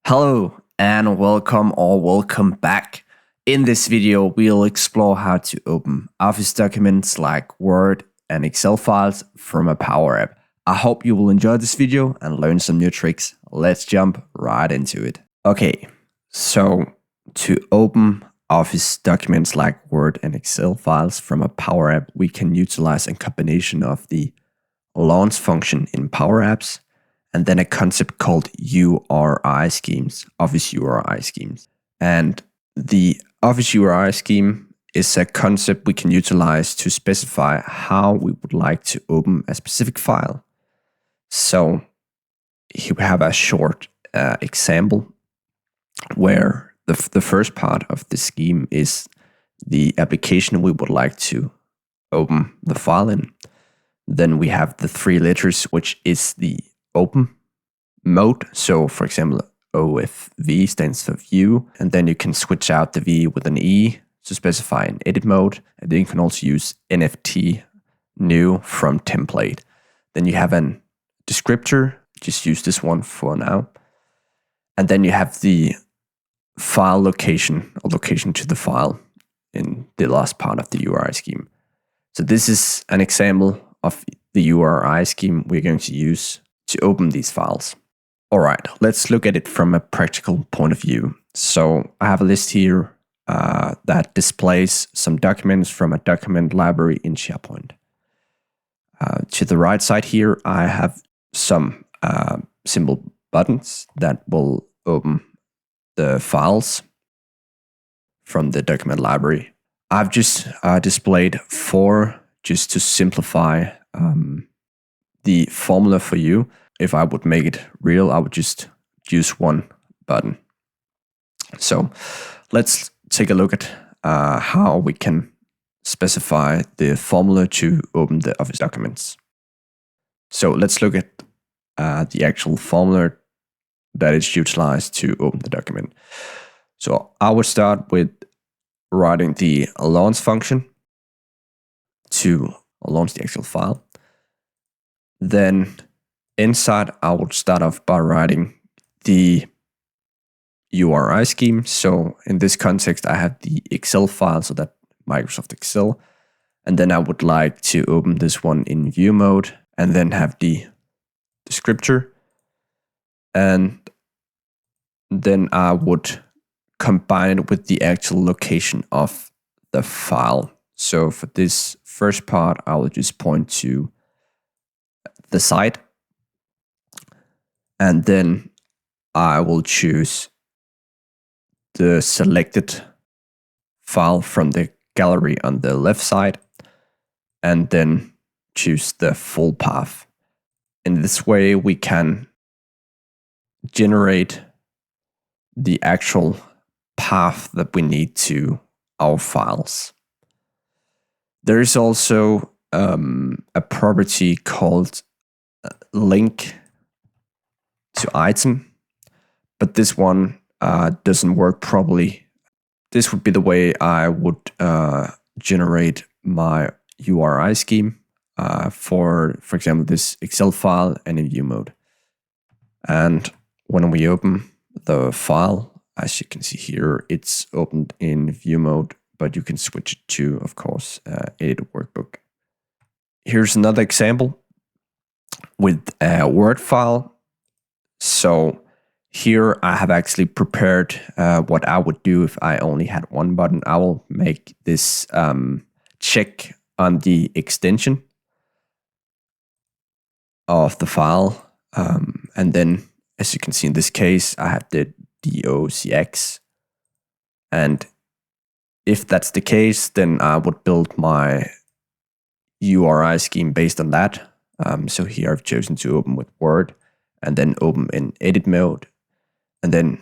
Hello and welcome or welcome back. In this video, we'll explore how to open Office documents like Word and Excel files from a Power App. I hope you will enjoy this video and learn some new tricks. Let's jump right into it. Okay, so to open Office documents like Word and Excel files from a Power App, we can utilize a combination of the launch function in Power Apps and then a concept called URI schemes, Office URI schemes. And the Office URI scheme is a concept we can utilize to specify how we would like to open a specific file. So here we have a short example where the first part of the scheme is the application we would like to open the file in. Then we have the three letters, which is the open mode. So for example, OFV stands for view, and then you can switch out the V with an E to specify an edit mode. And then you can also use NFT new from template. Then you have an descriptor, just use this one for now. And then you have the file location or location to the file in the last part of the URI scheme. So this is an example of the URI scheme we're going to use to open these files. All right, let's look at it from a practical point of view. So I have a list here that displays some documents from a document library in SharePoint. To the right side here, I have some simple buttons that will open the files from the document library. I've just displayed 4 just to simplify the formula for you. If I would make it real, I would just use one button. So let's take a look at how we can specify the formula to open the Office documents. So let's look at the actual formula that is utilized to open the document. So I would start with writing the launch function to launch the actual file. Then inside, I would start off by writing the URI scheme. So in this context, I have the Excel file, so that Microsoft Excel. And then I would like to open this one in view mode and then have the descriptor. And then I would combine it with the actual location of the file. So for this first part, I will just point to the site. And then I will choose the selected file from the gallery on the left side and then choose the full path. In this way, we can generate the actual path that we need to our files. There is also a property called link to item, but this one doesn't work properly. This would be the way I would generate my URI scheme for example, this Excel file and in view mode. And when we open the file, as you can see here, it's opened in view mode, but you can switch it to, of course, edit workbook. Here's another example with a Word file. So here I have actually prepared what I would do if I only had one button. I will make this check on the extension of the file. And then, as you can see in this case, I have the docx. And if that's the case, then I would build my URI scheme based on that. So here I've chosen to open with Word and then open in edit mode. And then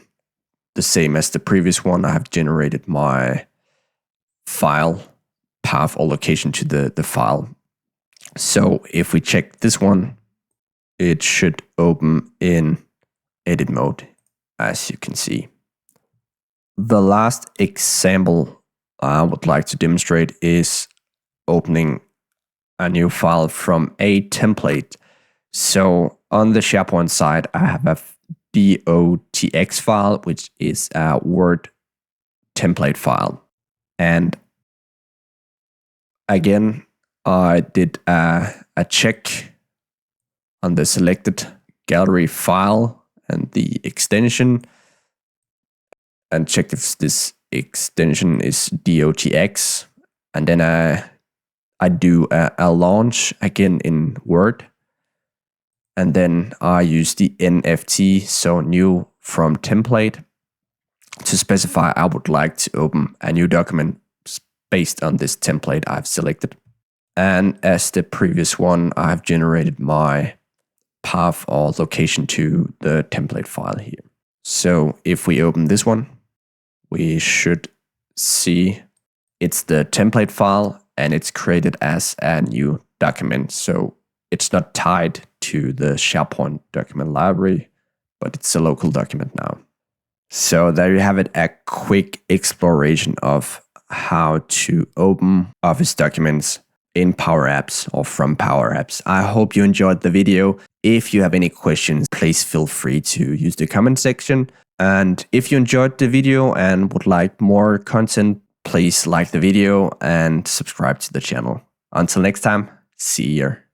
the same as the previous one, I have generated my file path or location to the file. So if we check this one, it should open in edit mode, as you can see. The last example I would like to demonstrate is opening a new file from a template. So on the SharePoint side, I have .docx file, which is a Word template file. And again, I did a check on the selected gallery file and the extension, and checked if this extension is .docx. And then I do a launch again in Word. And then I use the NFT, so new from template, to specify I would like to open a new document based on this template I've selected. And as the previous one, I've generated my path or location to the template file here. So if we open this one, we should see it's the template file and it's created as a new document. So it's not tied to the SharePoint document library, but it's a local document now. So there you have it, a quick exploration of how to open Office documents in Power Apps or from Power Apps. I hope you enjoyed the video. If you have any questions, please feel free to use the comment section. And if you enjoyed the video and would like more content, please like the video and subscribe to the channel. Until next time, see you.